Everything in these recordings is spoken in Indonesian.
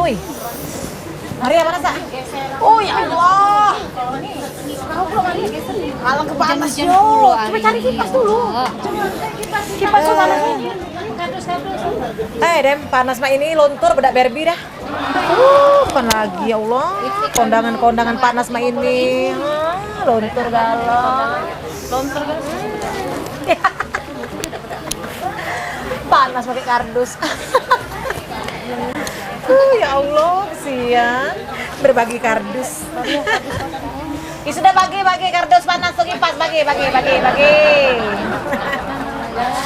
Wih. Maria mana sah? Oh ya Allah. Kalau ke panas yo. Coba cari kipas dulu. Kipas tuh panas. Dem, panas mah ini lontor bedak Barbie dah. Kan lagi ya Allah. Kondangan-kondangan panas mah ini. Lontor galon. Lontor galon. Panas pakai kardus. Ya Allah, kesian berbagi kardus. Ya sudah bagi kardus panas tuh kipas bagi.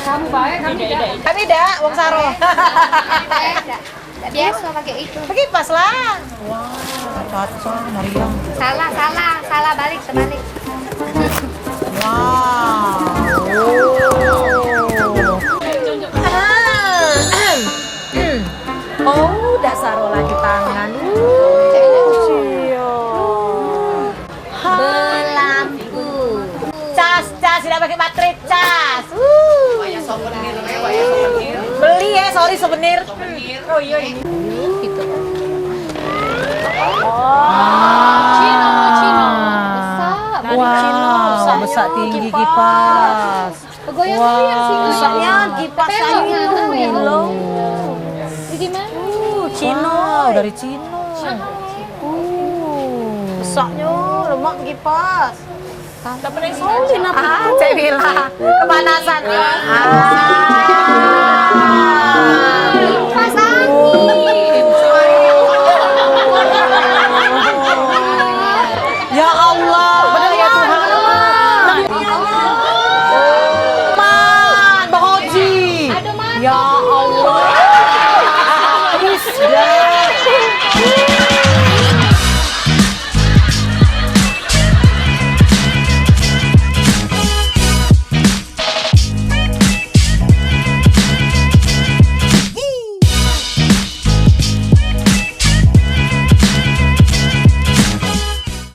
Kamu baik, Kami tidak, Wong Saro. Tidak biasa pakai itu. Pakai kipas lah. Wah, cocok Maria. Salah balik sebalik. Wow. Oh, dak Saro lagi tangan. Belampu. Cas, tidak pakai baterai, cas. Beli ya, sorry souvenir. Oh iya ini. Gitu. Cino. Wow, besar tinggi kipas. Goyang-goyang sih. Besarnya kipas lagi loh. Di mana? Cino, dari Cino. Besarnya lemak kipas. Dapat yang solid apa? Cek bilang kepanasan.